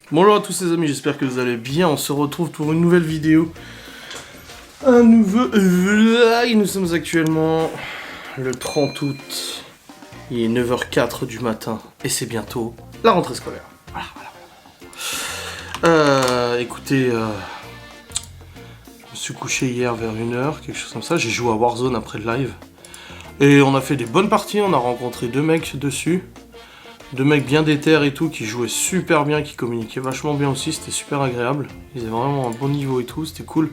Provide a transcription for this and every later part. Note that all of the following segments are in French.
Bonjour à tous les amis, j'espère que vous allez bien, on se retrouve pour une nouvelle vidéo. Un nouveau vlog, nous sommes actuellement le 30 août. Il est 9h04 du matin et c'est bientôt la rentrée scolaire. Écoutez, je me suis couché hier vers 1h, quelque chose comme ça. J'ai joué à Warzone après le live. Et on a fait des bonnes parties, on a rencontré deux mecs dessus. Deux mecs bien déter et tout, qui jouaient super bien, qui communiquaient vachement bien aussi, c'était super agréable. Ils avaient vraiment un bon niveau et tout, c'était cool.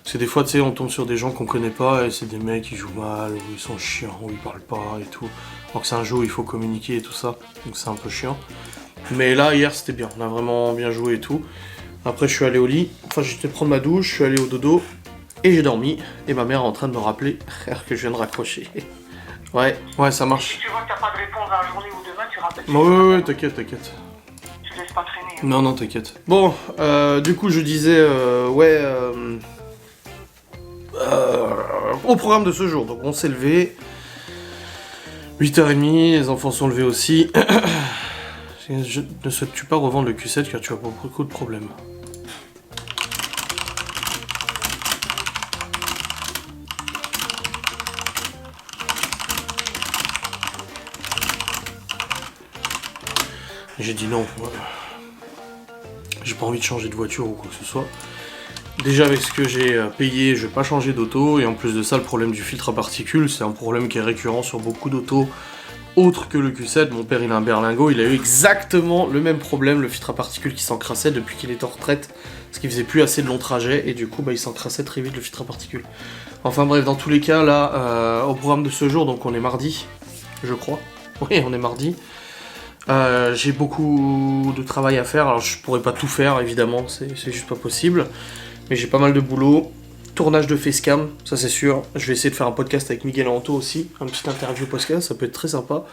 Parce que des fois, tu sais, on tombe sur des gens qu'on connaît pas et c'est des mecs qui jouent mal, ou ils sont chiants, ou ils parlent pas et tout. Alors que c'est un jeu où il faut communiquer et tout ça, donc c'est un peu chiant. Mais là, hier, c'était bien, on a vraiment bien joué et tout. Après, je suis allé au lit, enfin, j'étais prendre ma douche, je suis allé au dodo, et j'ai dormi. Et ma mère est en train de me rappeler, frère, que je viens de raccrocher. Ouais, ça marche. Si tu vois que t'as pas de réponse dans la journée ou demain, tu rappelles. Ouais, t'inquiète. Tu laisses pas traîner. Non, t'inquiète. Bon, du coup, je disais, au programme de ce jour. Donc, on s'est levé. 8h30, les enfants sont levés aussi. Ne souhaites-tu pas revendre le Q7 car tu as beaucoup de problèmes? J'ai dit non. J'ai pas envie de changer de voiture ou quoi que ce soit. Déjà avec ce que j'ai payé, je vais pas changer d'auto. Et en plus de ça, le problème du filtre à particules, c'est un problème qui est récurrent sur beaucoup d'autos. Autre que le Q7, mon père il a un berlingot, il a eu exactement le même problème, le filtre à particules qui s'encrassait depuis qu'il est en retraite. Parce qu'il faisait plus assez de longs trajets et du coup il s'encrassait très vite le filtre à particules. Enfin bref, dans tous les cas, là, au programme de ce jour, donc on est mardi, je crois. Oui, on est mardi. J'ai beaucoup de travail à faire, alors je pourrais pas tout faire évidemment, c'est juste pas possible. Mais j'ai pas mal de boulot. Tournage de facecam, ça c'est sûr. Je vais essayer de faire un podcast avec Miguel Anto aussi, un petit interview podcast, ça peut être très sympa.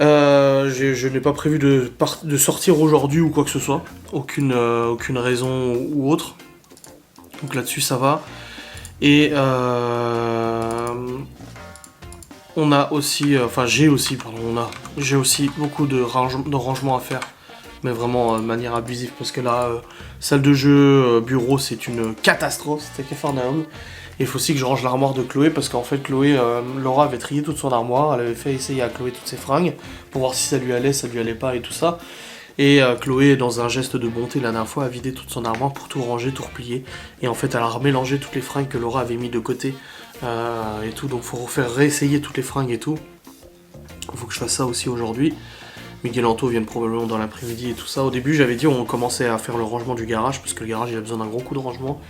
Je n'ai pas prévu de sortir aujourd'hui ou quoi que ce soit. Aucune raison ou autre. Donc là-dessus ça va. Et on a aussi, j'ai aussi beaucoup de rangements à faire, mais vraiment de manière abusive, parce que là, salle de jeu, bureau, c'est une catastrophe, c'était Capharnaüm. Et il faut aussi que je range l'armoire de Chloé, parce qu'en fait, Laura avait trié toute son armoire, elle avait fait essayer à Chloé toutes ses fringues, pour voir si ça lui allait pas et tout ça. Et Chloé, dans un geste de bonté la dernière fois, a vidé toute son armoire pour tout ranger, tout replier. Et en fait, elle a remélangé toutes les fringues que Laura avait mis de côté et tout. Donc, faut réessayer toutes les fringues et tout. Il faut que je fasse ça aussi aujourd'hui. Miguel Anto vient probablement dans l'après-midi et tout ça. Au début, j'avais dit on commençait à faire le rangement du garage parce que le garage il a besoin d'un gros coup de rangement.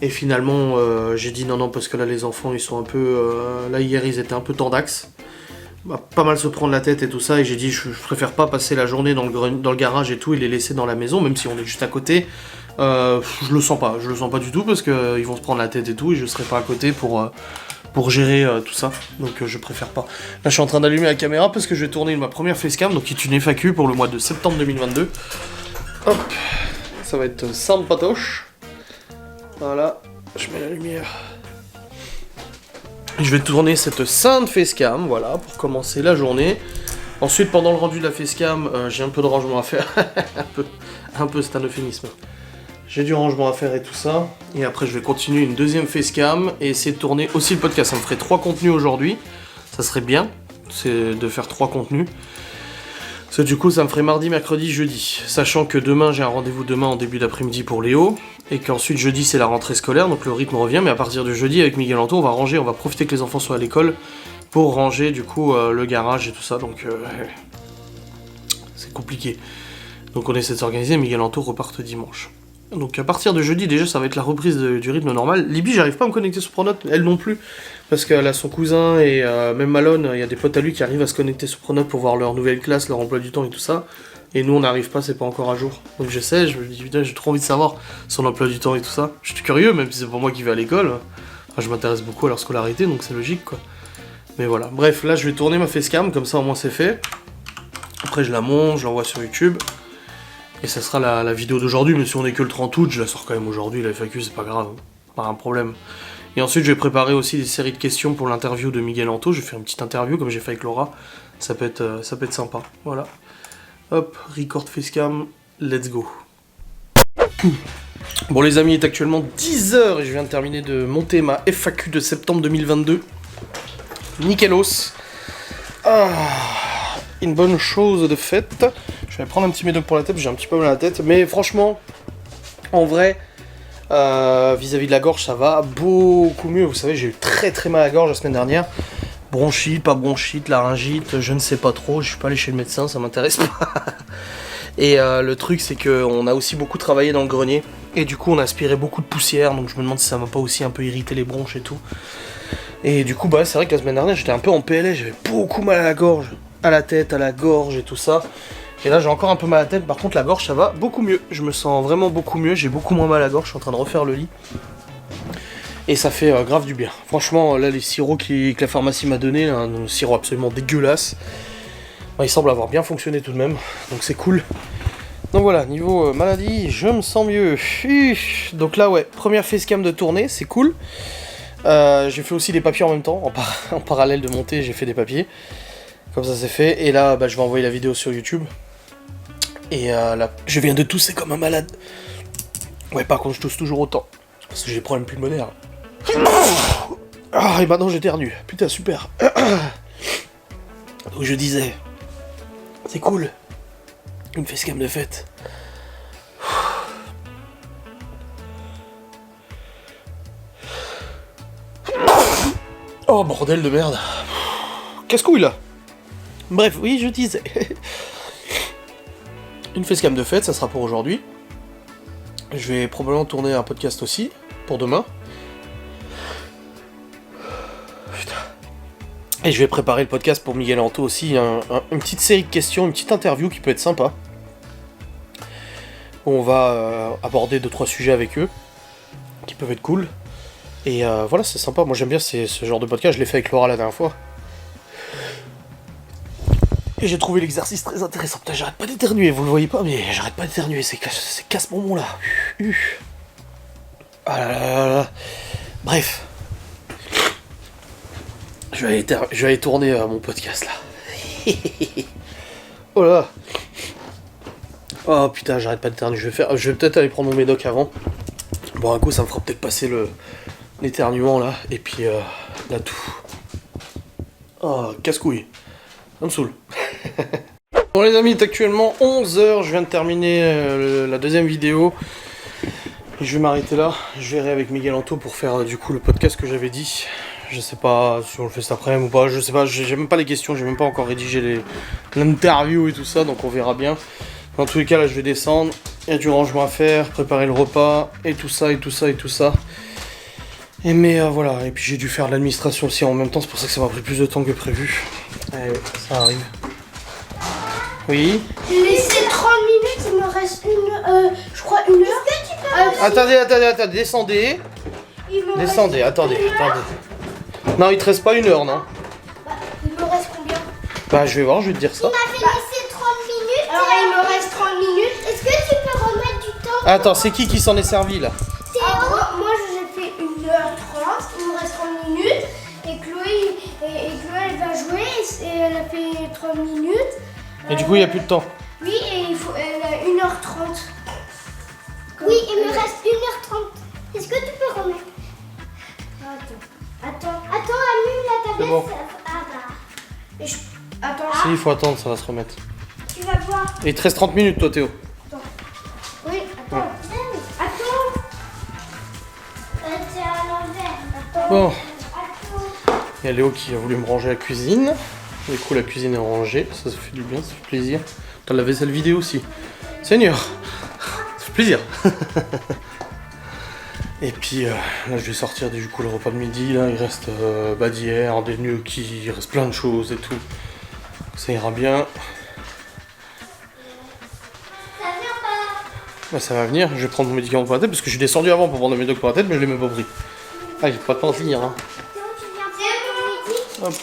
Et finalement, j'ai dit non, parce que là, les enfants ils sont un peu. Là, hier, ils étaient un peu tendax. Pas mal se prendre la tête et tout ça, et j'ai dit je préfère pas passer la journée dans le garage et tout et les laisser dans la maison, même si on est juste à côté. Je le sens pas du tout parce qu'ils vont se prendre la tête et tout et je serai pas à côté pour gérer tout ça, donc je préfère pas. Là je suis en train d'allumer la caméra parce que je vais tourner ma première facecam, donc qui est une FAQ pour le mois de septembre 2022. Hop, ça va être sans patoche. Voilà, je mets la lumière. Je vais tourner cette sainte facecam, voilà, pour commencer la journée. Ensuite, pendant le rendu de la facecam, j'ai un peu de rangement à faire. un peu, c'est un euphémisme. J'ai du rangement à faire et tout ça. Et après, je vais continuer une deuxième facecam et essayer de tourner aussi le podcast. Ça me ferait 3 contenus aujourd'hui. Ça serait bien, c'est de faire 3 contenus. Parce que du coup, ça me ferait mardi, mercredi, jeudi. Sachant que demain, j'ai un rendez-vous demain en début d'après-midi pour Léo. Et qu'ensuite, jeudi, c'est la rentrée scolaire, donc le rythme revient. Mais à partir de jeudi, avec Miguel Anto, on va ranger, on va profiter que les enfants soient à l'école pour ranger, du coup, le garage et tout ça. Donc, c'est compliqué. Donc, on essaie de s'organiser. Miguel Anto reparte dimanche. Donc, à partir de jeudi, déjà, ça va être la reprise du rythme normal. Libby, j'arrive pas à me connecter sur Pronote, elle non plus. Parce qu'elle a son cousin et même Malone, il y a des potes à lui qui arrivent à se connecter sur Pronote pour voir leur nouvelle classe, leur emploi du temps et tout ça. Et nous on n'arrive pas, c'est pas encore à jour. Donc j'essaie, je me dis putain j'ai trop envie de savoir son emploi du temps et tout ça. Je suis curieux, même si c'est pas moi qui vais à l'école. Enfin, je m'intéresse beaucoup à leur scolarité, donc c'est logique quoi. Mais voilà, bref, là je vais tourner ma facecam, comme ça au moins c'est fait. Après je la monte, je l'envoie sur YouTube. Et ça sera la vidéo d'aujourd'hui, mais si on est que le 30 août, je la sors quand même aujourd'hui, la FAQ c'est pas grave, pas un problème. Et ensuite, je vais préparer aussi des séries de questions pour l'interview de Miguel Anto. Je vais faire une petite interview comme j'ai fait avec Laura. Ça peut être sympa. Voilà. Hop, record facecam. let's go. Bon les amis, il est actuellement 10h et je viens de terminer de monter ma FAQ de septembre 2022. Nickelos. Une bonne chose de faite. Je vais prendre un petit médoc pour la tête, j'ai un petit peu mal à la tête. Mais franchement, en vrai, vis-à-vis de la gorge, ça va beaucoup mieux. Vous savez, j'ai eu très très mal à la gorge la semaine dernière. Bronchite, pas bronchite, laryngite, je ne sais pas trop. Je suis pas allé chez le médecin, ça m'intéresse pas. Et le truc, c'est qu'on a aussi beaucoup travaillé dans le grenier. Et du coup, on a aspiré beaucoup de poussière. Donc je me demande si ça m'a pas aussi un peu irrité les bronches et tout. Et du coup, bah, c'est vrai que la semaine dernière, j'étais un peu en PLS. J'avais beaucoup mal à la gorge, à la tête, à la gorge et tout ça. Et là, j'ai encore un peu mal à la tête. Par contre, la gorge, ça va beaucoup mieux. Je me sens vraiment beaucoup mieux. J'ai beaucoup moins mal à la gorge. Je suis en train de refaire le lit. Et ça fait grave du bien. Franchement, là, les sirops que la pharmacie m'a donné, un sirop absolument dégueulasse. Bah, il semble avoir bien fonctionné tout de même. Donc c'est cool. Donc voilà, niveau maladie, je me sens mieux. Donc là, ouais, première facecam de tournée, c'est cool. J'ai fait aussi des papiers en même temps. En parallèle de monter, j'ai fait des papiers. Comme ça, c'est fait. Et là, bah, je vais envoyer la vidéo sur YouTube. Et là, je viens de tousser comme un malade. Ouais, par contre, je tousse toujours autant. Parce que j'ai des problèmes pulmonaires. Ah, et maintenant j'éternue. Putain, super. Donc je disais, c'est cool. Une facecam de fête. Oh, bordel de merde. Casse-couille là. Bref, oui, je disais. Une facecam de fête, ça sera pour aujourd'hui. Je vais probablement tourner un podcast aussi, pour demain. Putain. Et je vais préparer le podcast pour Miguel Anto aussi, une petite série de questions, une petite interview qui peut être sympa. Où on va aborder 2-3 sujets avec eux, qui peuvent être cool. Et voilà, c'est sympa, moi j'aime bien ce genre de podcast, je l'ai fait avec Laura la dernière fois. Et j'ai trouvé l'exercice très intéressant. Putain, j'arrête pas d'éternuer, vous le voyez pas, mais j'arrête pas d'éternuer, c'est casse bonbon là. Ah là là là. Bref. Je vais aller tourner mon podcast là. Oh là. Oh putain, j'arrête pas d'éternuer. Je vais peut-être aller prendre mon médoc avant. Bon, un coup, ça me fera peut-être passer l'éternuement là. Et puis là tout. Oh, casse-couille. Ça me saoule. Bon les amis, il est actuellement 11h, je viens de terminer la deuxième vidéo. Et je vais m'arrêter là, je verrai avec Miguel Anto pour faire du coup le podcast que j'avais dit. Je sais pas si on le fait cet après-midi ou pas, je sais pas, j'ai même pas les questions, j'ai même pas encore rédigé l'interview et tout ça, donc on verra bien. Dans tous les cas là je vais descendre, il y a du rangement à faire, préparer le repas, et tout ça, et tout ça, et tout ça. Et mais voilà, et puis j'ai dû faire l'administration aussi en même temps, c'est pour ça que ça m'a pris plus de temps que prévu. Allez, ça arrive. Oui. J'ai laissé 30 minutes, il me reste je crois une heure. Est-ce que tu peux Attendez, descendez. Descendez, attendez. Non, il te reste pas une heure, non? Bah, il me reste combien? Bah, je vais voir, je vais te dire ça. Il m'avait laissé 30 minutes. Alors, il me reste 30 minutes. Est-ce que tu peux remettre du temps? Attends, c'est qui s'en est servi, là? Moi, j'ai fait 1h30, il me reste 30 minutes. Et Chloé, elle va jouer et elle a fait 30 minutes. Et du coup, il n'y a plus de temps. Oui, et elle a 1h30. Oui, il me reste 1h30. Est-ce que tu peux remettre? Attends, allume la tablette. C'est bon. Ah bah. Attends. Si, il faut attendre, ça va se remettre. Tu vas voir. Et il te reste 30 minutes, toi, Théo. Oui, attends. Attends. C'est à l'envers. Attends. Bon. Attends. Il y a Léo qui a voulu me ranger la cuisine. Du coup, la cuisine est rangée. Ça fait du bien, ça fait plaisir. T'as la vaisselle vidéo aussi. Seigneur. Ça fait plaisir. Et puis là, je vais sortir du coup le repas de midi. Là, il reste d'hier, des gnocchis, il reste plein de choses et tout. Ça ira bien. Ça vient pas. Bah, ça va venir. Je vais prendre mon médicament pour la tête parce que je suis descendu avant pour prendre le médoc pour la tête, mais je l'ai même pas pris. Ah, j'ai pas de pentir, hein. Théo, tu viens pour midi? Hop.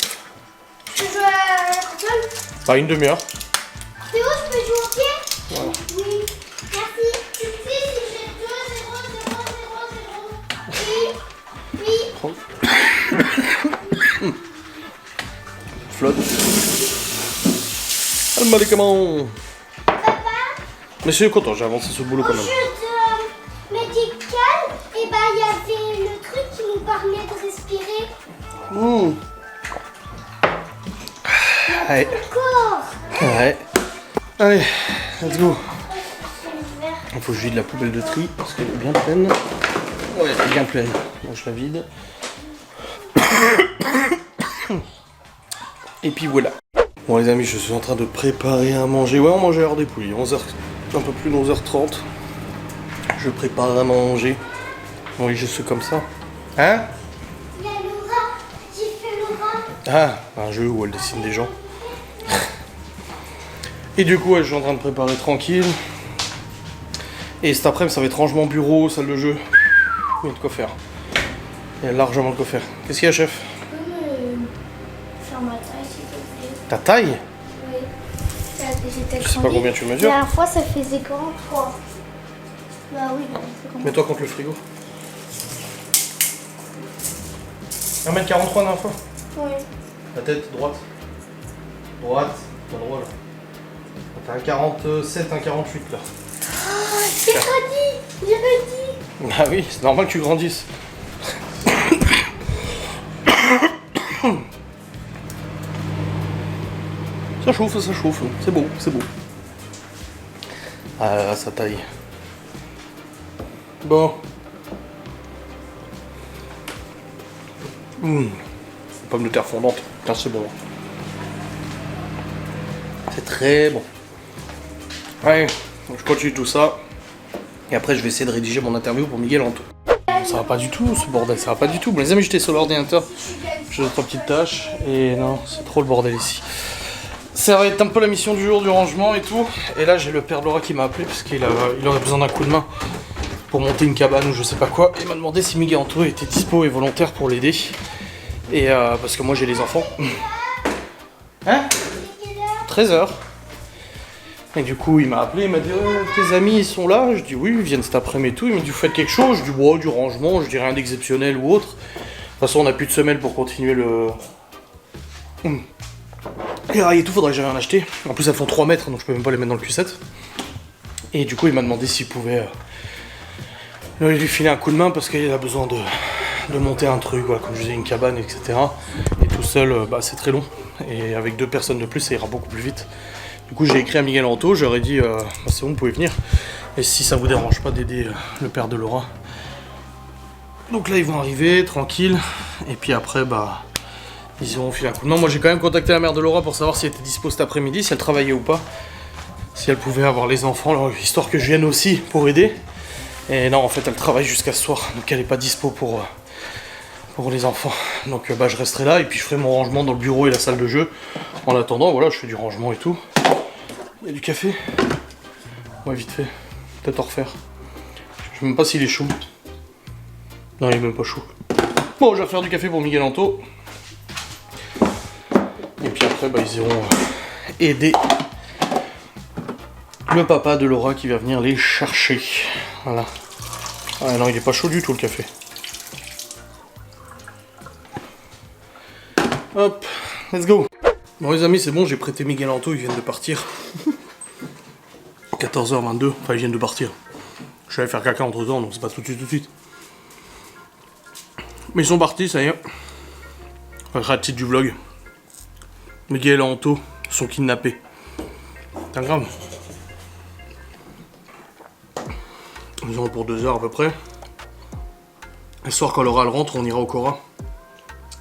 Tu joues à la console? Bah, une demi-heure. Théo, je peux jouer au pied? Voilà. Oui. Merci. Tu sais si j'ai 2, 0, 0, 0, 0. Oui. Flotte. Le médicament. Mais je suis content, j'ai avancé ce boulot quand même. Chute médicale, et bah il y avait le truc qui nous permet de respirer. Ouais. Encore. Ouais. Allez, let's go. C'est vert. Il faut que je vide la poubelle de tri parce qu'elle est bien pleine. Ouais, elle est bien pleine. Donc je la vide. Et puis voilà. Bon les amis, je suis en train de préparer à manger. Ouais, on mange à l'heure des pouilles. 11h, un peu plus de 11h30. Je prépare à manger. Oui, je suis comme ça. Hein? Il y a Laura. J'ai fait Laura. Ah, un jeu où elle dessine des gens. Et du coup, ouais, je suis en train de préparer tranquille. Et cet après-midi, ça va être rangement bureau, salle de jeu. Il y a de quoi faire. Il y a largement de quoi faire. Qu'est-ce qu'il y a, chef? Tu peux me faire ma taille s'il te plaît? Ta taille? Oui. Je sais pas combien tu La mesures. dernière fois, ça faisait 43. Bah oui, bah, c'est comme Mets-toi contre le frigo. 1m43 la dernière fois. Oui. La tête, droite. Droite, t'as droit là. T'as un 47, un 48 là. J'ai redit. J'ai redit. Bah oui, c'est normal que tu grandisses. Ça chauffe, c'est beau, c'est beau. Ah là, ça taille. Bon. Pomme de terre fondante, putain c'est bon. C'est très bon. Ouais, donc je continue tout ça. Et après je vais essayer de rédiger mon interview pour Miguel Anto. Ça va pas du tout ce bordel, ça va pas du tout. Bon les amis, j'étais sur l'ordinateur, j'ai 2-3 petites tâches. Et non, c'est trop le bordel ici. Ça va être un peu la mission du jour du rangement et tout. Et là j'ai le père de Laura qui m'a appelé parce qu'il aurait besoin d'un coup de main pour monter une cabane ou je sais pas quoi. Et il m'a demandé si Miguel Anto était dispo et volontaire pour l'aider. Et parce que moi j'ai les enfants. Hein? 13h. Et du coup il m'a appelé, il m'a dit tes amis ils sont là? Je dis oui, ils viennent cet après-midi et tout. Il m'a dit vous faites quelque chose? Je dis wow, du rangement, je dis rien d'exceptionnel ou autre. De toute façon on a plus de semelle pour continuer le... Les rails et tout, faudrait que j'aille en acheter. En plus elles font 3 mètres donc je peux même pas les mettre dans le Q7. Et du coup il m'a demandé s'il pouvait lui filer un coup de main parce qu'il a besoin de monter un truc, voilà, comme je disais, une cabane, etc. Et tout seul, bah, c'est très long. Et avec 2 personnes de plus, ça ira beaucoup plus vite. Du coup, j'ai écrit à Miguel Anto, j'aurais dit, bah, c'est bon, vous pouvez venir. Et si ça vous dérange pas d'aider le père de Laura. Donc là, ils vont arriver, tranquille. Et puis après, bah, ils iront filer un coup de main. Moi, j'ai quand même contacté la mère de Laura pour savoir si elle était dispo cet après-midi, si elle travaillait ou pas. Si elle pouvait avoir les enfants, alors, histoire que je vienne aussi pour aider. Et non, en fait, elle travaille jusqu'à ce soir, donc elle est pas dispo pour les enfants. Donc bah, je resterai là et puis je ferai mon rangement dans le bureau et la salle de jeu. En attendant, voilà, je fais du rangement et tout. Il y a du café? Ouais, vite fait. Peut-être en refaire. Je sais même pas s'il est chaud. Non, il est même pas chaud. Bon, je vais refaire du café pour Miguel Anto. Et puis après, bah, ils iront aider le papa de Laura qui va venir les chercher. Voilà. Ah non, il est pas chaud du tout le café. Hop, let's go. Bon les amis, c'est bon, j'ai prêté Miguel Anto, ils viennent de partir. 14h22, enfin ils viennent de partir. Je suis allé faire caca entre temps, donc c'est pas tout de suite. Mais ils sont partis, ça y est. Enfin, le titre du vlog. Miguel et Anto sont kidnappés. C'est grave. Ils ont pour 2 heures à peu près. Le soir quand Laura elle rentre, on ira au Cora.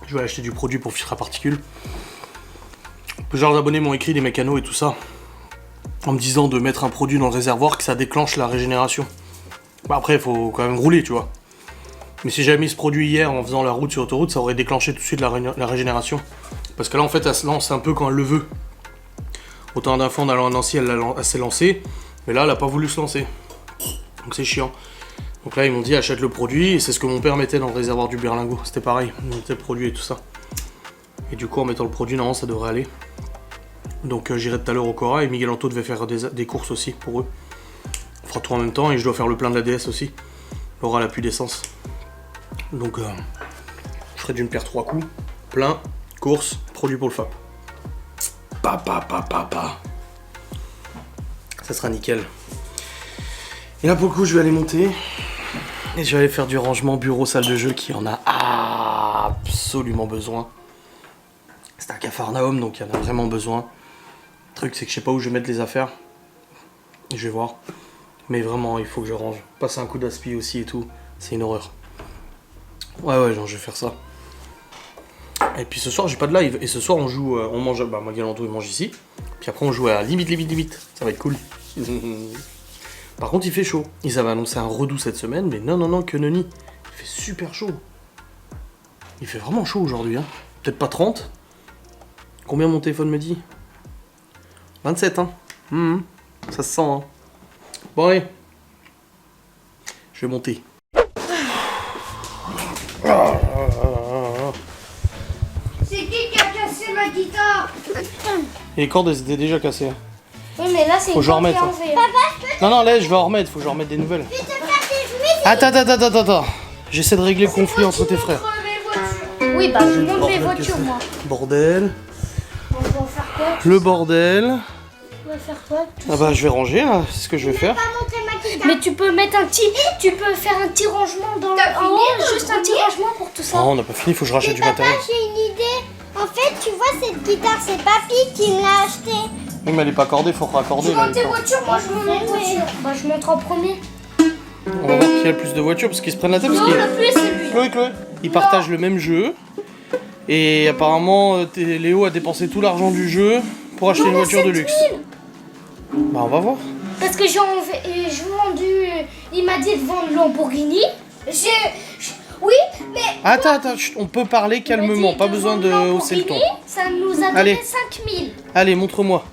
Je vais acheter du produit pour filtre à particules. Plusieurs abonnés m'ont écrit des mécanos et tout ça, en me disant de mettre un produit dans le réservoir que ça déclenche la régénération. Bah après il faut quand même rouler, tu vois. Mais si j'avais mis ce produit hier en faisant la route sur autoroute, ça aurait déclenché tout de suite la régénération. Parce que là en fait elle se lance un peu quand elle le veut. Autant d'un fois en allant à Nancy elle s'est lancée, mais là elle a pas voulu se lancer. Donc c'est chiant. Donc là ils m'ont dit achète le produit, et c'est ce que mon père mettait dans le réservoir du berlingot. C'était pareil, il mettait le produit et tout ça. Et du coup en mettant le produit, normalement ça devrait aller. Donc j'irai tout à l'heure au Cora et Miguel Anto devait faire des courses aussi pour eux. On fera tout en même temps et je dois faire le plein de la DS aussi. Laura elle a plus d'essence. Donc je ferai d'une paire 3 coups. Plein, course, produit pour le FAP. Pa. Ça sera nickel. Et là pour le coup je vais aller monter. Et je vais aller faire du rangement bureau, salle de jeu qui en a absolument besoin. C'est un capharnaüm donc il y en a vraiment besoin. Le truc c'est que je sais pas où je vais mettre les affaires. Je vais voir. Mais vraiment il faut que je range. Passer un coup d'aspi aussi et tout. C'est une horreur. Ouais non, je vais faire ça. Et puis ce soir j'ai pas de live. Et ce soir on joue, on mange, bah Magalanto il mange ici. Puis après on joue à limite. Ça va être cool. Par contre il fait chaud. Ils avaient annoncé un redout cette semaine. Mais non que nenni. Il fait super chaud. Il fait vraiment chaud aujourd'hui hein. Peut-être pas 30. Combien mon téléphone me dit? 27 hein. Ça se sent hein. Bon allez. Je vais monter. C'est qui a cassé ma guitare? Et les cordes elles étaient déjà cassées. Oui, mais là, c'est Faut que je en remette. Non, là je vais en remettre, faut que je remette des nouvelles. Attends. J'essaie de régler le conflit entre tes frères. Oui, bah, je monte mes voitures, moi. Bordel. On va en faire quoi? Le bordel. On va faire quoi? Ah bah je vais ranger là, c'est ce que je vais faire. Mais tu peux mettre un petit... Tu peux faire un petit rangement dans en haut, juste un petit rangement pour tout ça. Non, on n'a pas fini, faut que je rachète du matériel. J'ai une idée. En fait, tu vois cette guitare, c'est papy qui me l'a achetée. Oui, mais elle est pas accordée, faut raccorder Tu là. montes tes voitures, moi je monte mes voitures. Bah, je monte en premier. On va voir qui a le plus de voitures parce qu'ils se prennent la tête. Non, Parce qu'ils... le plus, c'est lui. Chloé. Ils partagent le même jeu. Et apparemment, Léo a dépensé tout l'argent du jeu pour acheter une voiture de luxe. Bah, on va voir. Parce que j'ai vendu... Il m'a dit de vendre Lamborghini. Oui, mais... Attends, chut, on peut parler calmement, pas besoin de hausser le ton. Ça nous a donné Allez. 5000. Allez, montre-moi.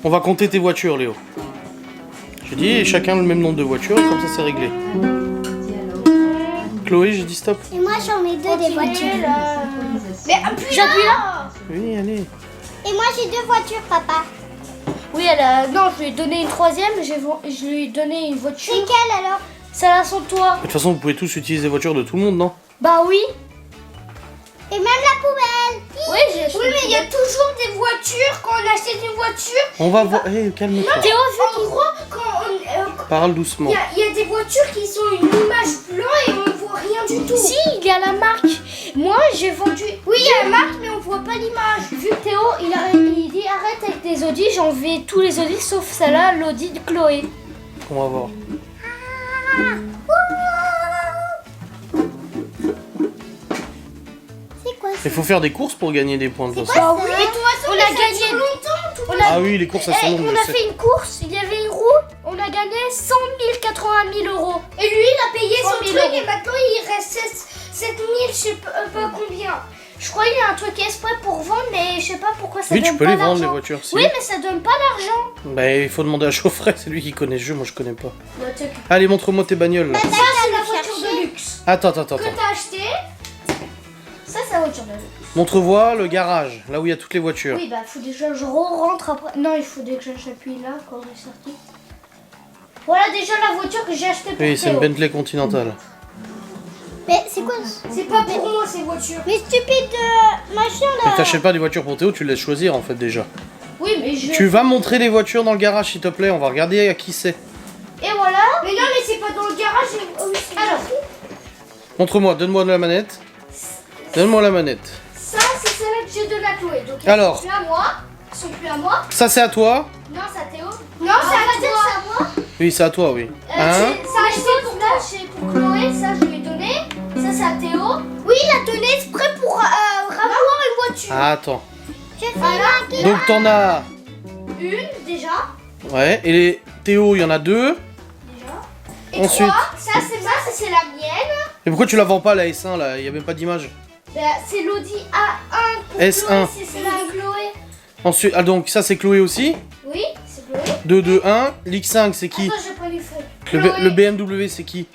On va compter tes voitures, Léo. J'ai dit chacun le même nombre de voitures, comme ça c'est réglé. Chloé, j'ai dit stop. Et moi, j'en ai deux des voitures. Mais j'appuie là. Oui, allez. Et moi, j'ai deux voitures, papa. Oui, non, je lui ai donné une troisième. Je lui ai donné une voiture. C'est quelle alors? C'est à son toit. De toute façon, vous pouvez tous utiliser les voitures de tout le monde, non? Bah oui. Et même la poubelle. Oui, mais il y a toujours des voitures. Quand on achète une voiture, On va voir. Hé, calme-toi. Théo, en gros, quand Parle doucement. il y a des voitures qui sont une image blanc et on ne voit rien du tout. Si, il y a la marque. Moi, j'ai vendu... Oui, il y a la marque, mais on voit pas l'image. Vu que Théo, il dit arrête avec les Audi, j'ai enlevé tous les Audi sauf celle-là, l'Audi de Chloé. On va voir. C'est quoi ça? Il faut faire des courses pour gagner des points de toute façon. Bah oui, on a gagné longtemps. Ah oui, les courses elles sont longues. On je a sais. fait une course, il y avait une roue, on a gagné 100 000, 80 000 euros. Et lui, il a payé son truc et maintenant il reste 7 000, je sais pas combien. Je crois qu'il y a un truc exprès pour vendre, mais je sais pas pourquoi ça Oui, donne tu peux pas les vendre, les l'argent. voitures. Si. Oui, mais ça donne pas l'argent. Bah, il faut demander à Geoffrey, c'est lui qui connaît le jeu, moi je connais pas. Allez, montre-moi tes bagnoles là. Ça, c'est la voiture de luxe Attends. que t'as acheté. Ça, c'est la voiture de luxe. Montre-moi le garage, là où il y a toutes les voitures. Oui, bah, faut déjà que je rentre après. Non, il faut déjà que j'appuie là quand on est sorti. Voilà déjà la voiture que j'ai achetée pour Oui, c'est une Théo. Bentley Continental. Mais c'est quoi? C'est pas pour moi ces voitures. Mais stupide machin Mais là. t'achètes pas des voitures pour Théo, tu le laisses choisir en fait déjà. Oui, mais je... Tu vas montrer les voitures dans le garage s'il te plaît, on va regarder à qui c'est. Et voilà. Mais non, mais c'est pas dans le garage. Alors, Montre-moi, donne-moi la manette. Donne-moi la manette. ça, c'est celle que j'ai donnée à Chloé. Donc, elles Alors. sont plus à moi. Elles sont plus à moi. Ça c'est à toi. Non, c'est à Théo. Non, c'est à toi. C'est à moi. Oui, c'est à toi, oui. Hein? Ça, c'est pour Chloé. Ça, je lui ai donné. Ça, c'est à Théo. Oui, il a donné exprès pour avoir une voiture. Ah, attends. Je fais Voilà. Donc t'en as... Une, déjà. Ouais, et les Théo, il y en a deux. Et Ensuite. 3. Ça, c'est la mienne. Et pourquoi tu la vends pas la S1 là? Il y a même pas d'image. Bah, c'est l'Audi A1 pour S1. Chloé, c'est celle de Chloé. Ensuite, ah donc ça c'est Chloé aussi. Oui, c'est Chloé. 2, 2, 1. L'X5 c'est qui? Attends, j'ai pas les feuilles. Le BMW c'est qui?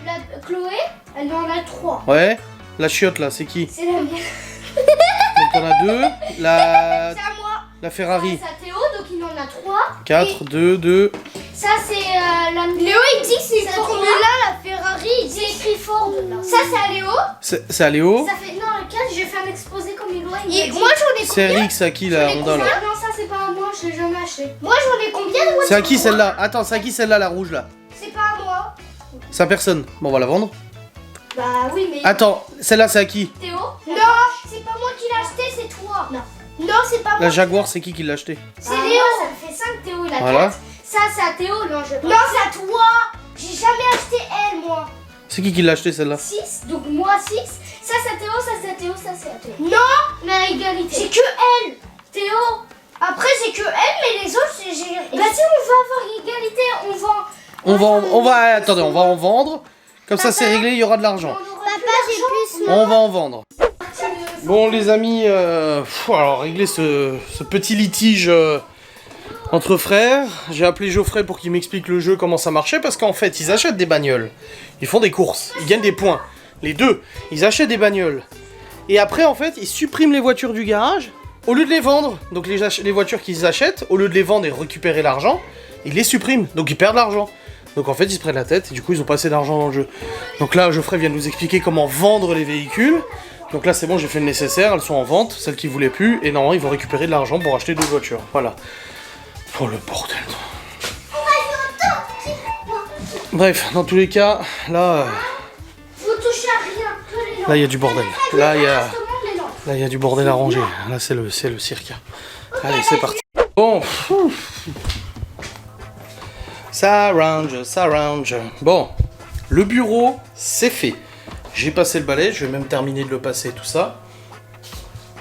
Chloé, elle en a 3. Ouais. La chiotte là, c'est qui? C'est la mienne. Donc t'en as 2. La C'est à moi. La Ferrari. C'est à Théo, donc il en a 3. 4, 2, 2. Ça, c'est la mienne. Léo, il dit que c'est une Formule 1, la Ferrari. C'est écrit Ford. Ça, c'est à Léo. C'est à Léo. Ça fait. Non, le 4, j'ai fait un exposé comme il doit. Moi j'en ai C'est Rix à qui la Honda là? Non, ça, c'est pas à moi, je l'ai jamais acheté. Moi, j'en ai combien de voitures? C'est à qui celle-là? Attends, c'est à qui celle-là la rouge là? C'est à personne. Bon, on va la vendre. Bah oui, mais... Attends, celle-là, c'est à qui? Théo? Non, c'est pas moi qui l'ai acheté, c'est toi. Non, c'est pas moi. La Jaguar, c'est qui l'a acheté? C'est Léo. Ça me fait 5, Théo, il a 4. Voilà. Ça, c'est à Théo. Non, je veux pas. Non, c'est à toi. J'ai jamais acheté elle, moi. C'est qui l'a acheté, celle-là? 6, donc moi 6. Ça, c'est à Théo, ça, c'est à Théo, ça, c'est à Théo. Non, mais à égalité. C'est que elle, Théo. Après, c'est que elle, mais les autres, j'ai... Bah si, on va avoir égalité, Attendez, on va en vendre. Comme ça, c'est réglé, il y aura de l'argent. Papa, j'ai plus. On va en vendre. Bon, les amis, alors régler ce petit litige entre frères. J'ai appelé Geoffrey pour qu'il m'explique le jeu, comment ça marchait, parce qu'en fait, ils achètent des bagnoles. Ils font des courses, ils gagnent des points. Les deux, ils achètent des bagnoles. Et après, en fait, ils suppriment les voitures du garage au lieu de les vendre. Donc les voitures qu'ils achètent, au lieu de les vendre et récupérer l'argent, ils les suppriment. Donc ils perdent l'argent. Donc en fait, ils se prennent la tête et du coup, ils ont pas assez d'argent dans le jeu. Donc là, Geoffrey vient de nous expliquer comment vendre les véhicules. Donc là, c'est bon, j'ai fait le nécessaire, elles sont en vente, celles qui voulaient plus, et normalement, ils vont récupérer de l'argent pour acheter d'autres voitures. Voilà. Oh le bordel. Bref, dans tous les cas, là... Faut toucher à rien, que les lampes. Là, il y a du bordel. Là, il y a du bordel à ranger. Là, c'est le cirque. Allez, c'est parti. Bon. Ça range. Bon, le bureau, c'est fait. J'ai passé le balai, je vais même terminer de le passer et tout ça.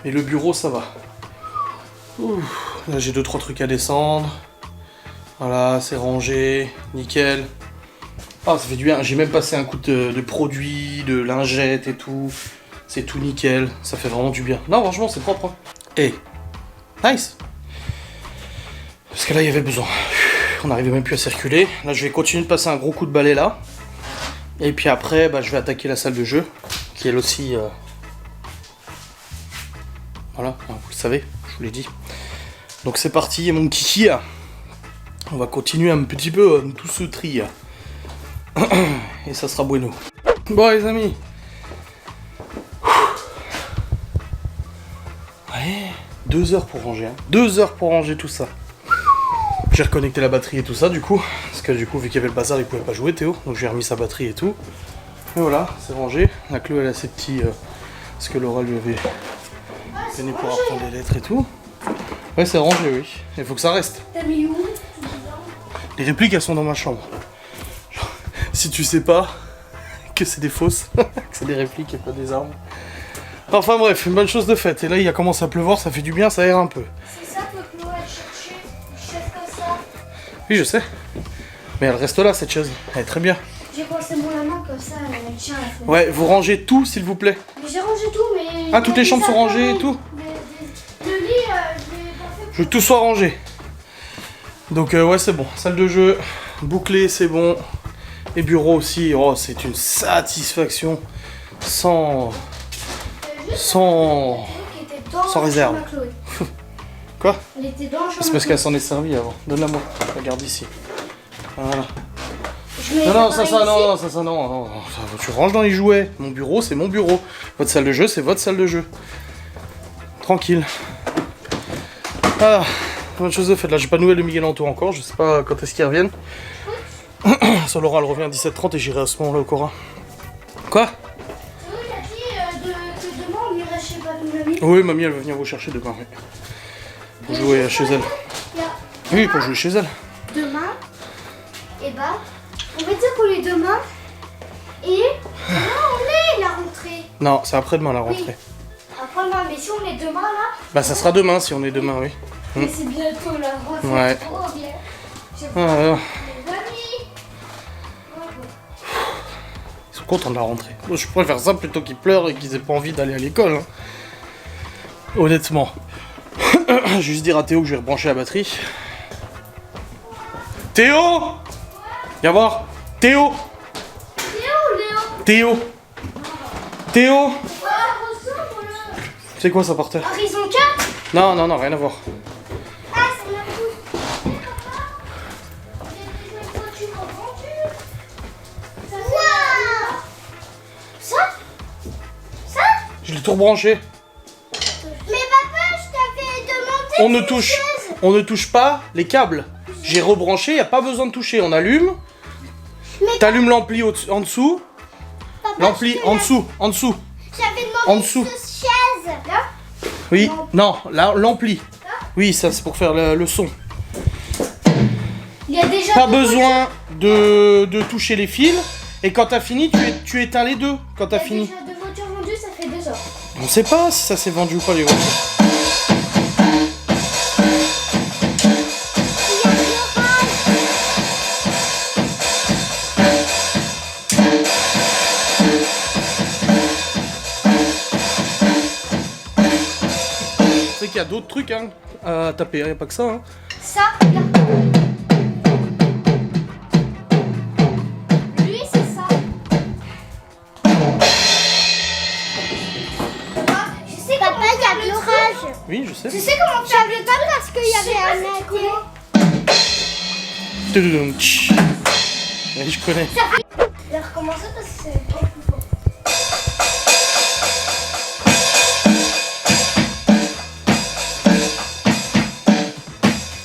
Mais le bureau, ça va. Ouh, là, j'ai 2-3 trucs à descendre. Voilà, c'est rangé, nickel. Ah, ça fait du bien. J'ai même passé un coup de produit, de lingette et tout. C'est tout nickel. Ça fait vraiment du bien. Non, franchement, c'est propre. Hein. Et nice. Parce que là, il y avait besoin. On n'arrivait même plus à circuler. Là, je vais continuer de passer un gros coup de balai là. Et puis après, bah, je vais attaquer la salle de jeu, qui elle aussi... Voilà, vous le savez, je vous l'ai dit. Donc c'est parti, mon kiki. On va continuer un petit peu tout ce tri. Et ça sera bueno. Bon les amis. Ouais, 2 heures pour ranger. Hein. 2 heures pour ranger tout ça. J'ai reconnecté la batterie et tout ça du coup. Parce que du coup, vu qu'il y avait le bazar, il pouvait pas jouer Théo. Donc j'ai remis sa batterie et tout. Et voilà, c'est rangé. La Chloé elle a ses petits... parce que Laura lui avait donné pour apprendre les lettres et tout. Ouais, c'est rangé, oui. Il faut que ça reste. T'as mis où? Les répliques, elles sont dans ma chambre. Genre, si tu sais pas que c'est des fausses, que c'est des répliques et pas des armes. Enfin bref, une bonne chose de faite. Et là, il a commencé à pleuvoir, ça fait du bien, ça aère un peu. C'est ça que Chloé a cherché. Une chaise comme ça. Oui, je sais. Mais elle reste là, cette chaise. Elle est très bien. J'ai coincé mon la main comme ça, elle tient à la fenêtre. Ouais, vous rangez tout, s'il vous plaît. Mais j'ai rangé tout, mais... Ah, toutes les chambres sont rangées et tout? Le lit, je l'ai pas fait. Je veux que tout soit rangé. Donc ouais, c'est bon. Salle de jeu, bouclé, c'est bon. Et bureau aussi. Oh, c'est une satisfaction sans réserve. Quoi? Elle était dans le C'est parce qu'elle s'en est servie avant. Donne-la moi. Regarde ici. Voilà. Je mets Non, pareil non. Tu ranges dans les jouets. Mon bureau, c'est mon bureau. Votre salle de jeu, c'est votre salle de jeu. Tranquille. Ah, bonne chose de faite. Là, j'ai pas de nouvelles de Miguel Anto encore. Je sais pas quand est-ce qu'ils reviennent. Sur Laura, elle revient à 17h30 et j'irai à ce moment-là au Cora. Quoi? Oui, il a dit que demain on irait chez mamie. Oui, mamie, elle va venir vous chercher demain. Oui. Pour jouer chez elle. Oui, pour jouer chez elle. Demain, et bah, on va dire qu'on est demain. Et demain, on est la rentrée. Non, c'est après-demain la rentrée. Oui. Après, non, mais si on est demain là. Bah, ça sera demain si on est demain, oui. Mais c'est bientôt la rentrée. Ouais. Trop bien. J'ai Ah, alors. mes amis. Ils sont contents de la rentrée. Moi, je préfère ça plutôt qu'ils pleurent et qu'ils aient pas envie d'aller à l'école. Hein. Honnêtement. Je vais juste dire à Théo que je vais rebrancher la batterie. Théo! Viens voir. Théo! Théo! Théo! C'est quoi ça par terre? Horizon 4. Non, rien à voir. Ah, c'est la pousse. Mais papa, il y a déjà une voiture revendue. Ça? Je l'ai tout rebranché. Mais papa, je t'avais demandé. On ne touche pas les câbles. J'ai rebranché, il n'y a pas besoin de toucher. On allume. T'allumes l'ampli en dessous. L'ampli en dessous, en dessous. J'avais demandé En dessous. une chaise. Là. Oui, non, là, l'ampli. Oui, ça c'est pour faire le son. Il y a déjà. Pas besoin de toucher les fils. Et quand t'as fini, tu éteins les deux. Quand t'as fini. Déjà 2 voitures vendues, ça fait 2 heures. On sait pas si ça s'est vendu ou pas les voitures. C'est qu'il y a d'autres trucs hein, à taper, il n'y a pas que ça. Hein. Ça, regarde. Lui, c'est ça. Je sais Papa, comment il y a de l'orage. Oui, je sais. Tu sais comment faire le tableau Parce qu'il y avait un mec. Tududum, tch. Oui, je connais. Je vais recommencer parce que c'est trop plus fort.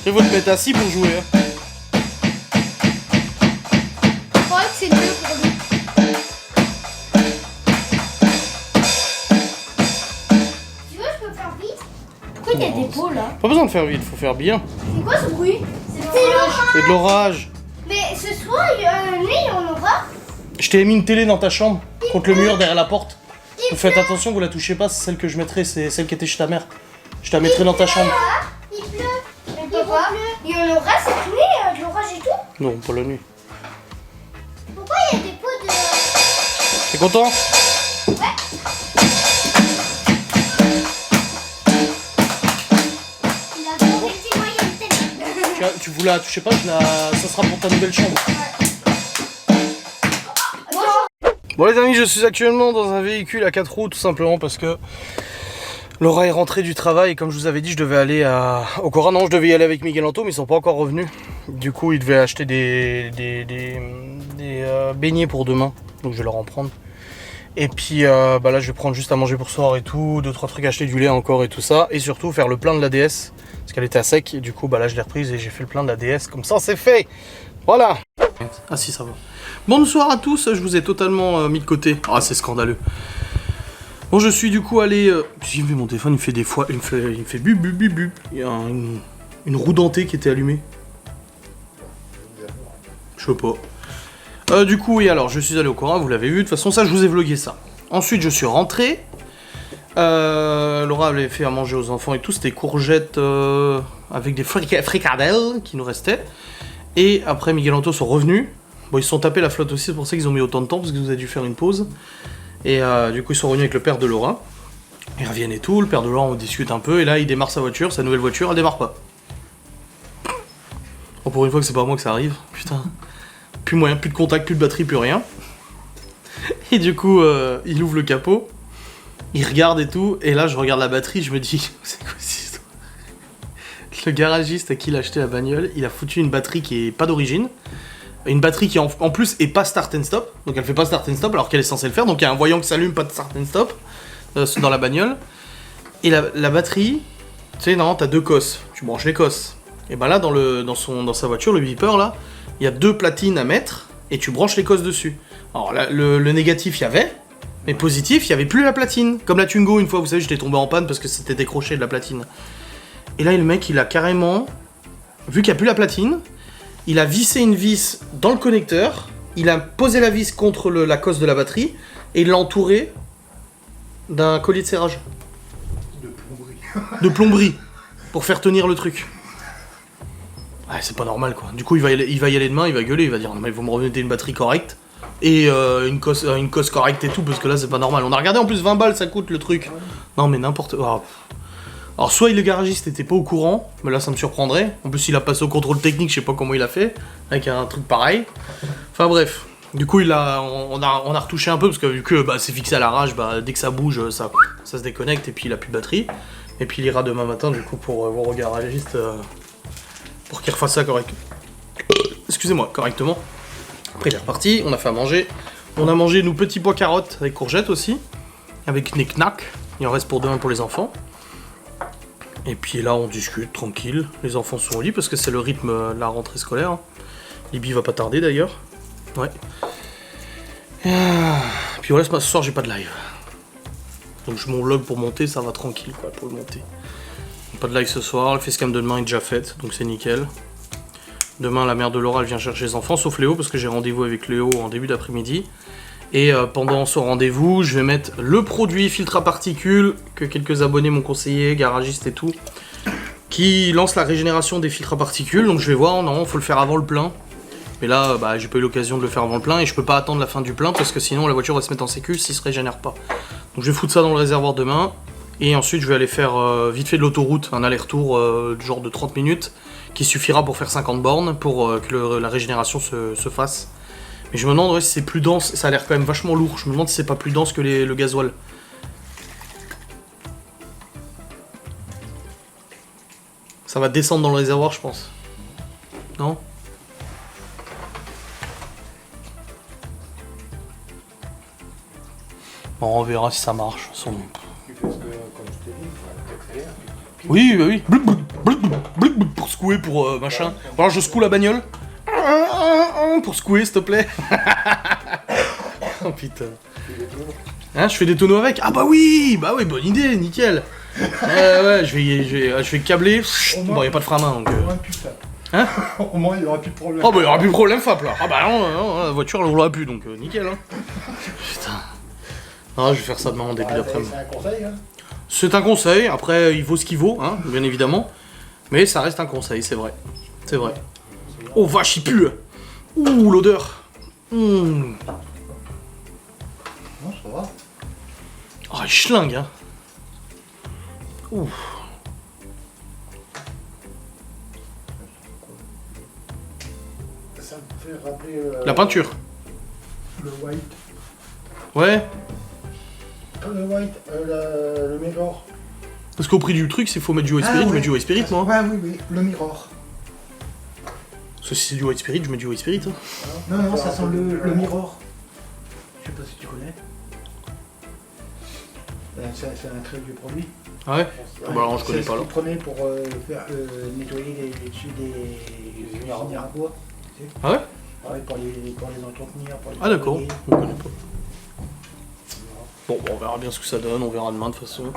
Et vous te mettez assis pour jouer. Hein. Je crois que c'est mieux pour lui. Tu vois, je peux faire vite. Pourquoi il y a des pots là? Pas besoin de faire vite, faut faire bien. C'est quoi ce bruit? C'est C'est de l'orage. Mais ce soir, il y a un nuit, on aura. Je t'ai mis une télé dans ta chambre, contre le mur derrière la porte. Vous faites attention, vous la touchez pas, c'est celle que je mettrai, c'est celle qui était chez ta mère. Je la mettrai dans ta chambre. Il pleut. Mais papa, il y en aura cette nuit, de l'orage et tout. Non, pas la nuit. Pourquoi il y a des pots de... T'es content? Il a bon, effectivement, il y a une télé. Tu vous la touchez pas, ça sera pour ta nouvelle chambre. Bon les amis, je suis actuellement dans un véhicule à 4 roues tout simplement parce que Laura est rentrée du travail et comme je vous avais dit, je devais aller au Cora. Non, je devais y aller avec Miguel Anto mais ils sont pas encore revenus. Du coup, ils devaient acheter des beignets pour demain, donc je vais leur en prendre. Et puis bah là, je vais prendre juste à manger pour ce soir et tout, 2-3 trucs, acheter du lait encore et tout ça. Et surtout faire le plein de la DS parce qu'elle était à sec et du coup bah là je l'ai reprise et j'ai fait le plein de la DS, comme ça c'est fait. Voilà. Ah si, ça va. Bonsoir à tous, je vous ai totalement mis de côté. Ah, c'est scandaleux. Bon, je suis du coup allé... J'ai vu mon téléphone, il me fait des fois... Il me fait bip bip bip bip. Il y a une roue dentée qui était allumée. Je sais pas. Du coup, oui, alors, je suis allé au Cora, vous l'avez vu. De toute façon, ça, je vous ai vlogué ça. Ensuite, je suis rentré. Laura avait fait à manger aux enfants et tout. C'était courgettes avec des fricadelles qui nous restaient. Et après, Miguel Anto sont revenus. Bon, ils se sont tapés la flotte aussi, c'est pour ça qu'ils ont mis autant de temps, parce que vous avez dû faire une pause. Et du coup, ils sont revenus avec le père de Laura. Ils reviennent et tout, le père de Laura, on discute un peu, et là, il démarre sa voiture, sa nouvelle voiture, elle démarre pas. Bon, pour une fois que c'est pas à moi que ça arrive, putain. Plus moyen, plus de contact, plus de batterie, plus rien. Et du coup, il ouvre le capot, il regarde et tout, et là, je regarde la batterie, je me dis, c'est quoi cette histoire? Le garagiste à qui il a acheté la bagnole, il a foutu une batterie qui est pas d'origine. Une batterie qui en plus est pas start and stop, donc elle fait pas start and stop alors qu'elle est censée le faire, donc il y a un voyant qui s'allume, pas de start and stop dans la bagnole. Et la batterie, tu sais, non, t'as 2 cosses, tu branches les cosses. Et ben là, dans sa voiture, le beeper là, il y a 2 platines à mettre et tu branches les cosses dessus. Alors là, le négatif, il y avait, mais positif, il y avait plus la platine. Comme la Twingo, une fois, vous savez, j'étais tombé en panne parce que c'était décroché de la platine. Et là, le mec, il a carrément, vu qu'il n'y a plus la platine, il a vissé une vis dans le connecteur, il a posé la vis contre la cosse de la batterie, et il l'a entouré d'un collier de serrage. De plomberie. De plomberie, pour faire tenir le truc. Ouais, c'est pas normal quoi. Du coup, il va y aller demain, il va gueuler, il va dire non mais vous me remettez une batterie correcte, et une cosse correcte et tout, parce que là c'est pas normal. On a regardé en plus 20 balles ça coûte le truc. Non mais n'importe quoi. Alors soit le garagiste était pas au courant, mais là ça me surprendrait. En plus il a passé au contrôle technique, je sais pas comment il a fait, avec un truc pareil. Enfin bref, du coup on a retouché un peu, parce que vu que c'est fixé à la rage, dès que ça bouge, ça se déconnecte et puis il a plus de batterie. Et puis il ira demain matin du coup pour voir au garagiste, pour qu'il refasse ça correctement. Après il est reparti, on a fait à manger. On a mangé nos petits pois carottes avec courgettes aussi, avec knick-knack. Il en reste pour demain pour les enfants. Et puis là, on discute tranquille. Les enfants sont au lit parce que c'est le rythme de la rentrée scolaire. Libby va pas tarder d'ailleurs. Ouais. Puis voilà, ce soir j'ai pas de live. Donc je mon log pour monter, ça va tranquille quoi pour le monter. Pas de live ce soir, le facecam de demain est déjà faite, donc c'est nickel. Demain la mère de Laura elle vient chercher les enfants, sauf Léo, parce que j'ai rendez-vous avec Léo en début d'après-midi. Et pendant ce rendez-vous, je vais mettre le produit filtre à particules que quelques abonnés m'ont conseillé, garagistes et tout, qui lance la régénération des filtres à particules. Donc je vais voir, non, faut le faire avant le plein. Mais là, bah, j'ai pas eu l'occasion de le faire avant le plein et je peux pas attendre la fin du plein parce que sinon la voiture va se mettre en sécu s'il se régénère pas. Donc je vais foutre ça dans le réservoir demain et ensuite je vais aller faire vite fait de l'autoroute, un aller-retour genre de 30 minutes qui suffira pour faire 50 bornes pour que la régénération se fasse. Mais je me demande si c'est plus dense, ça a l'air quand même vachement lourd, je me demande si c'est pas plus dense que le gasoil. Ça va descendre dans le réservoir je pense. Non ? Bon, on verra si ça marche. Tu fais ce que, comme je t'ai dit, t'accélères. Oui, bah oui. Blub, blub, blub, blub, blub, pour secouer, pour machin. Alors je secoue la bagnole. Pour secouer, s'il te plaît. Oh putain. Hein, je fais des tonneaux avec. Ah bah oui, bonne idée, nickel. Ouais, je vais câbler. Bon, y a pas de frein à main donc. Il y aura plus ça. Hein? Au moins, il n'y aura plus de problème. Oh bah y aura plus de problème, Fap là. Ah bah non, la voiture elle roulera plus donc nickel hein. Putain. Ah, je vais faire ça demain en début d'après-midi. C'est un conseil, hein. C'est un conseil, après il vaut ce qu'il vaut, hein, bien évidemment. Mais ça reste un conseil, c'est vrai. C'est vrai. Oh vache, il pue. Ouh, l'odeur. Non, ça va. Oh, il schlingue, hein. Ouh. Ça me fait rappeler... La peinture. Le white. Ouais. Le white, le mirror. Parce qu'au prix du truc, c'est faut mettre du white spirit, je mets du white spirit moi. Ouais, oui, le mirror. Parce que si c'est du white spirit, je mets du white spirit. Hein. Non, ça sent le mirror. Je sais pas si tu connais. C'est un très vieux produit. Ah ouais. Ah bah alors je connais pas là. C'est ce qu'ils prenaient pour faire nettoyer les dessus des usines à bois. Ah ouais. Ouais, pour les entretenir. Pour les Ah d'accord, nettoyer. on connaît pas. Bon, on verra bien ce que ça donne, on verra demain de toute façon.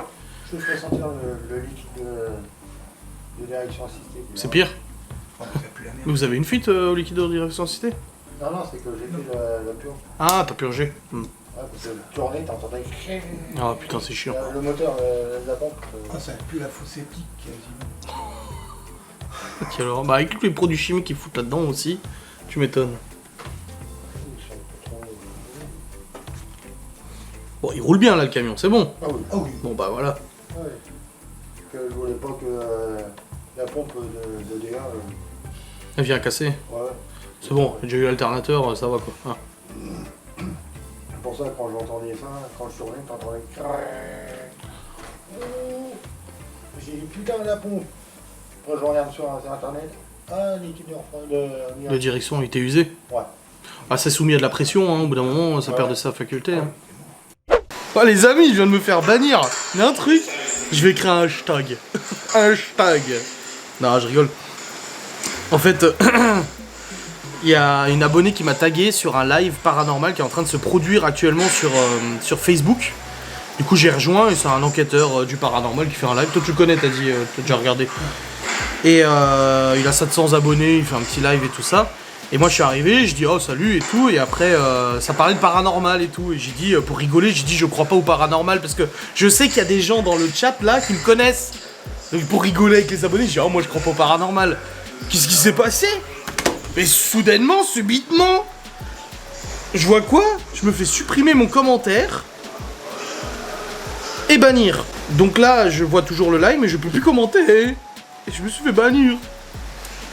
Je te ferai sentir le liquide de direction assistée. C'est pire. Oh, ça pue la merde. Vous avez une fuite au liquide de direction assistée? Non, c'est que j'ai fait la purge. Ah, t'as purgé. Ouais, parce que tourner, t'entendais. Ah putain, c'est chiant. Le moteur, la pompe. Ah, ça pue la fosse sceptique quasiment. Ok, alors, bah avec tous les produits chimiques qu'ils foutent là-dedans aussi, tu m'étonnes. Bon, il roule bien là le camion, c'est bon. Ah oui. Ah oui. Bon bah voilà. Ouais. Que je voulais pas que la pompe de DA. Elle vient casser. Ouais. C'est bon, j'ai déjà eu l'alternateur, ça va quoi. Ah. C'est pour ça que quand j'entendais ça, quand je tournais, t'entendais. J'ai dit putain la pompe. Après je regarde sur internet. Ah, liquide La direction était usée. Ouais. Ah, c'est soumis à de la pression, hein, au bout d'un moment, ça perd de sa faculté. Hein. Oh les amis, je viens de me faire bannir. Il y a un truc, je vais créer un hashtag. Hashtag. Non, je rigole. En fait, il y a une abonnée qui m'a tagué sur un live paranormal qui est en train de se produire actuellement sur Facebook. Du coup, j'ai rejoint et c'est un enquêteur du paranormal qui fait un live. Toi, tu le connais, t'as dit, t'as déjà regardé. Et il a 700 abonnés, il fait un petit live et tout ça. Et moi je suis arrivé, je dis oh salut et tout, et après ça parlait de paranormal et tout, et j'ai dit pour rigoler, j'ai dit je crois pas au paranormal parce que je sais qu'il y a des gens dans le chat là qui me connaissent. Donc pour rigoler avec les abonnés, j'ai dit oh moi je crois pas au paranormal. Qu'est-ce qui s'est passé? Mais soudainement, subitement, je vois quoi? Je me fais supprimer mon commentaire et bannir. Donc là je vois toujours le live mais je peux plus commenter. Et je me suis fait bannir.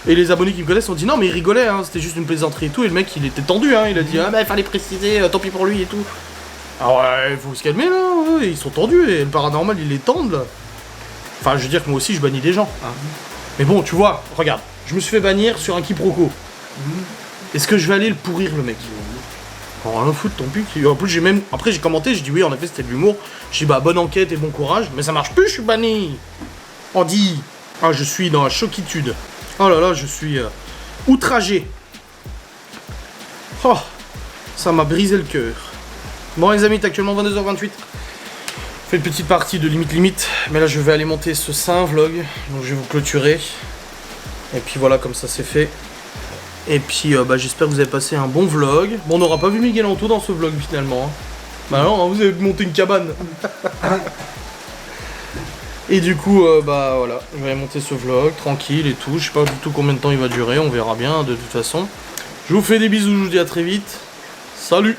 Et les abonnés qui me connaissent ont dit non mais il rigolait, hein, c'était juste une plaisanterie et tout. Et le mec il était tendu, hein, il a dit ah bah il fallait préciser, tant pis pour lui et tout. Ah ouais, faut se calmer là, ouais, ils sont tendus et le paranormal il est tendu là. Enfin je veux dire que moi aussi je bannis des gens. Hein. Mais bon tu vois, regarde, je me suis fait bannir sur un quiproquo. Est-ce que je vais aller le pourrir le mec? Oh, rien à foutre, tant pis. En plus j'ai même, après j'ai commenté, j'ai dit oui en effet c'était de l'humour. J'ai dit bah bonne enquête et bon courage, mais ça marche plus, je suis banni. On dit, ah je suis dans la choquitude. Oh là là, je suis outragé. Oh, Ça m'a brisé le cœur. Bon les amis, il est actuellement 22h28. Je fais une petite partie de limite. Mais là je vais aller monter ce saint vlog. Donc je vais vous clôturer. Et puis voilà, comme ça c'est fait. Et puis j'espère que vous avez passé un bon vlog. Bon, on n'aura pas vu Miguel Anto dans ce vlog finalement. Hein. Bah non, hein, vous avez monté une cabane. Et du coup, voilà, je vais monter ce vlog tranquille et tout. Je sais pas du tout combien de temps il va durer, on verra bien de toute façon. Je vous fais des bisous, je vous dis à très vite. Salut!